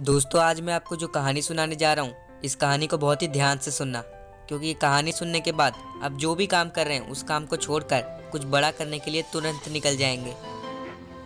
दोस्तों, आज मैं आपको जो कहानी सुनाने जा रहा हूँ, इस कहानी को बहुत ही ध्यान से सुनना, क्योंकि ये कहानी सुनने के बाद आप जो भी काम कर रहे हैं उस काम को छोड़कर कुछ बड़ा करने के लिए तुरंत निकल जाएंगे।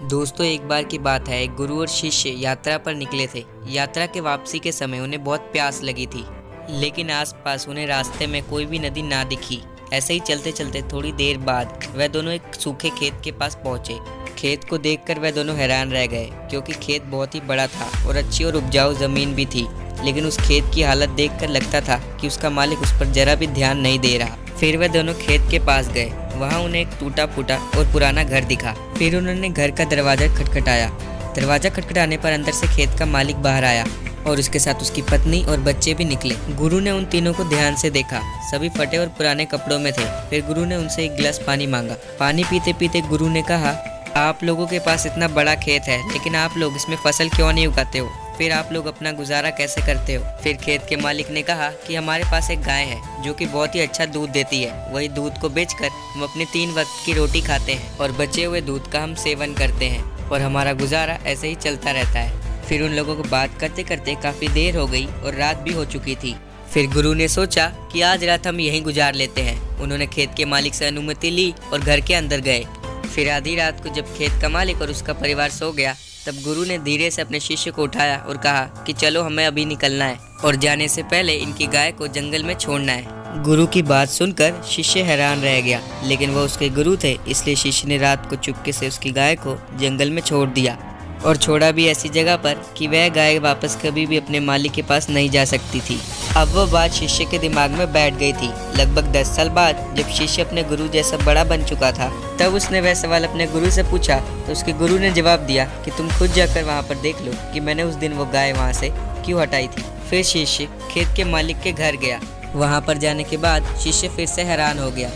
दोस्तों, एक बार की बात है, एक गुरु और शिष्य यात्रा पर निकले थे। यात्रा के वापसी के समय उन्हें बहुत प्यास लगी थी, लेकिन आसपास उन्हें रास्ते में कोई भी नदी ना दिखी। ऐसे ही चलते चलते थोड़ी देर बाद वह दोनों एक सूखे खेत के पास पहुंचे। खेत को देखकर वह दोनों हैरान रह गए, क्योंकि खेत बहुत ही बड़ा था और अच्छी और उपजाऊ जमीन भी थी। लेकिन उस खेत की हालत देखकर लगता था कि उसका मालिक उस पर जरा भी ध्यान नहीं दे रहा। फिर वह दोनों खेत के पास गए। वहाँ उन्हें एक टूटा फूटा और पुराना घर दिखा। फिर उन्होंने घर का दरवाजा खटखटाया। दरवाजा खटखटाने पर अंदर से खेत का मालिक बाहर आया और उसके साथ उसकी पत्नी और बच्चे भी निकले। गुरु ने उन तीनों को ध्यान से देखा। सभी फटे और पुराने कपड़ों में थे। फिर गुरु ने उनसे एक गिलास पानी मांगा। पानी पीते पीते गुरु ने कहा, आप लोगों के पास इतना बड़ा खेत है, लेकिन आप लोग इसमें फसल क्यों नहीं उगाते हो? फिर आप लोग अपना गुजारा कैसे करते हो? फिर खेत के मालिक ने कहा कि हमारे पास एक गाय है जो कि बहुत ही अच्छा दूध देती है। वही दूध को बेचकर हम अपने 3 वक्त की रोटी खाते हैं और बचे हुए दूध का हम सेवन करते हैं और हमारा गुजारा ऐसे ही चलता रहता है। फिर उन लोगों को बात करते करते काफ़ी देर हो गई और रात भी हो चुकी थी। फिर गुरु ने सोचा कि आज रात हम यहीं गुजार लेते हैं। उन्होंने खेत के मालिक से अनुमति ली और घर के अंदर गए। फिर आधी रात को जब खेत का मालिक और उसका परिवार सो गया, तब गुरु ने धीरे से अपने शिष्य को उठाया और कहा कि चलो, हमें अभी निकलना है और जाने से पहले इनकी गाय को जंगल में छोड़ना है। गुरु की बात सुनकर शिष्य हैरान रह गया, लेकिन वह उसके गुरु थे, इसलिए शिष्य ने रात को चुपके से उसकी गाय को जंगल में छोड़ दिया और छोड़ा भी ऐसी जगह पर कि वह गाय वापस कभी भी अपने मालिक के पास नहीं जा सकती थी। अब वह बात शिष्य के दिमाग में बैठ गई थी। लगभग 10 साल बाद जब शिष्य अपने गुरु जैसा बड़ा बन चुका था, तब उसने वह सवाल अपने गुरु से पूछा, तो उसके गुरु ने जवाब दिया कि तुम खुद जाकर वहाँ पर देख लो कि मैंने उस दिन वो गाय वहाँ से क्यों हटाई थी। फिर शिष्य खेत के मालिक के घर गया। वहाँ पर जाने के बाद शिष्य फिर से हैरान हो गया।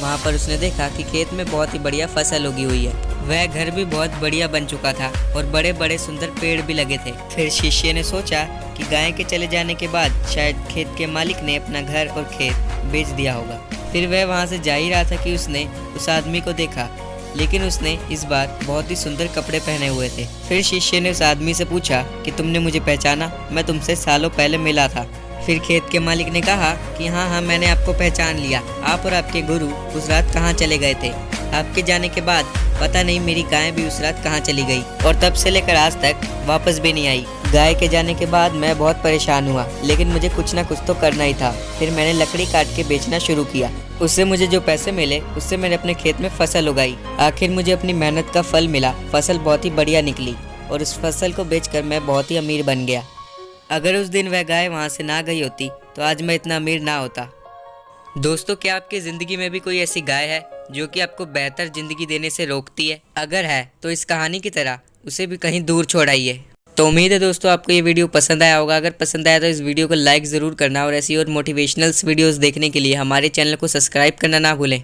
वहाँ पर उसने देखा कि खेत में बहुत ही बढ़िया फसल उगी हुई है। वह घर भी बहुत बढ़िया बन चुका था और बड़े बड़े सुंदर पेड़ भी लगे थे। फिर शिष्य ने सोचा कि गाय के चले जाने के बाद शायद खेत के मालिक ने अपना घर और खेत बेच दिया होगा। फिर वह वहाँ से जा ही रहा था कि उसने उस आदमी को देखा, लेकिन उसने इस बार बहुत ही सुंदर कपड़े पहने हुए थे। फिर शिष्य ने उस आदमी से पूछा कि तुमने मुझे पहचाना? मैं तुमसे सालों पहले मिला था। फिर खेत के मालिक ने कहा कि हाँ, मैंने आपको पहचान लिया। आप और आपके गुरु उस रात कहाँ चले गए थे? आपके जाने के बाद पता नहीं मेरी गाय भी उस रात कहाँ चली गई और तब से लेकर आज तक वापस भी नहीं आई। गाय के जाने के बाद मैं बहुत परेशान हुआ, लेकिन मुझे कुछ ना कुछ तो करना ही था। फिर मैंने लकड़ी काट के बेचना शुरू किया। उससे मुझे जो पैसे मिले उससे मैंने अपने खेत में फसल उगाई। आखिर मुझे अपनी मेहनत का फल मिला। फसल बहुत ही बढ़िया निकली और उस फसल को बेचकर मैं बहुत ही अमीर बन गया। अगर उस दिन वह गाय वहाँ से ना गई होती तो आज मैं इतना अमीर ना होता। दोस्तों, क्या आपकी ज़िंदगी में भी कोई ऐसी गाय है जो कि आपको बेहतर ज़िंदगी देने से रोकती है? अगर है तो इस कहानी की तरह उसे भी कहीं दूर छोड़ाइए। तो उम्मीद है दोस्तों आपको ये वीडियो पसंद आया होगा। अगर पसंद आया तो इस वीडियो को लाइक ज़रूर करना और ऐसी और मोटिवेशनल वीडियोज़ देखने के लिए हमारे चैनल को सब्सक्राइब करना ना भूलें।